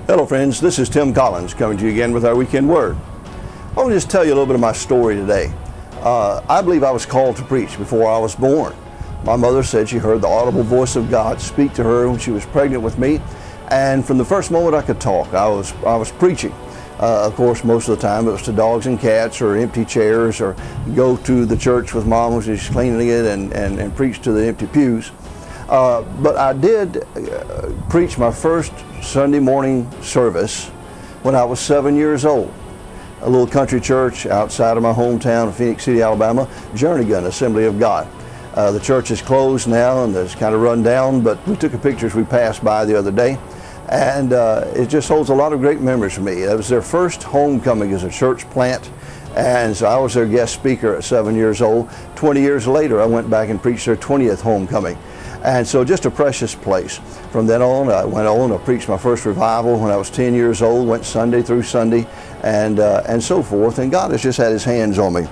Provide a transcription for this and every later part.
Hello friends, this is Tim Collins coming to you again with our Weekend Word. I want to just tell you a little bit of my story today. I believe I was called to preach before I was born. My mother said she heard the audible voice of God speak to her when she was pregnant with me, and from the first moment I could talk, I was preaching. Of course, most of the time it was to dogs and cats or empty chairs, or go to the church with mom when she's cleaning it and preach to the empty pews. But I did preach my first Sunday morning service when I was 7 years old. A little country church outside of my hometown of Phoenix City, Alabama, Jernigan Assembly of God. The church is closed now and it's kind of run down, but we took a picture as we passed by the other day, and it just holds a lot of great memories for me. It was their first homecoming as a church plant, and so I was their guest speaker at 7 years old. 20 years later, I went back and preached their 20th homecoming. And so just a precious place. From then on, I went on, I preached my first revival when I was 10 years old, went Sunday through Sunday, and so forth. And God has just had his hands on me.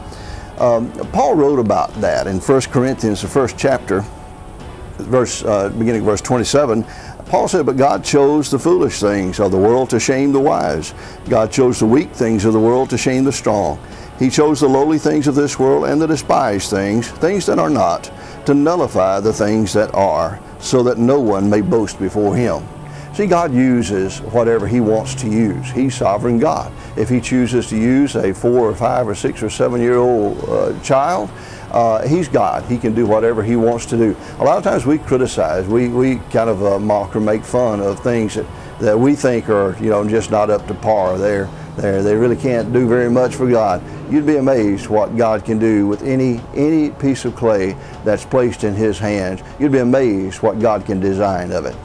Paul wrote about that in 1 Corinthians, the first chapter, beginning of verse 27. Paul said, "But God chose the foolish things of the world to shame the wise. God chose the weak things of the world to shame the strong. He chose the lowly things of this world and the despised things, things that are not, to nullify the things that are, so that no one may boast before him." See, God uses whatever he wants to use. He's sovereign God. If he chooses to use a 4 or 5 or 6 or 7 year old child, he's God. He can do whatever he wants to do. A lot of times we criticize, we kind of mock or make fun of things that we think are, just not up to par. They really can't do very much for God. You'd be amazed what God can do with any piece of clay that's placed in his hands. You'd be amazed what God can design of it.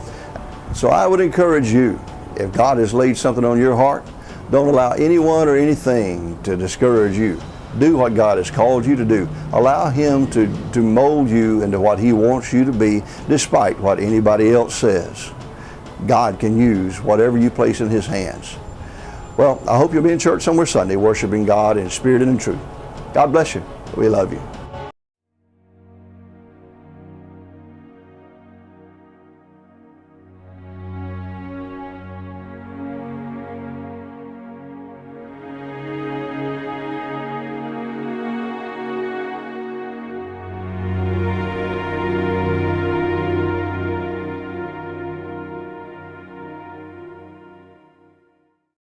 So I would encourage you, if God has laid something on your heart, don't allow anyone or anything to discourage you. Do what God has called you to do. Allow him to mold you into what he wants you to be, despite what anybody else says. God can use whatever you place in his hands. Well, I hope you'll be in church somewhere Sunday, worshiping God in spirit and in truth. God bless you. We love you.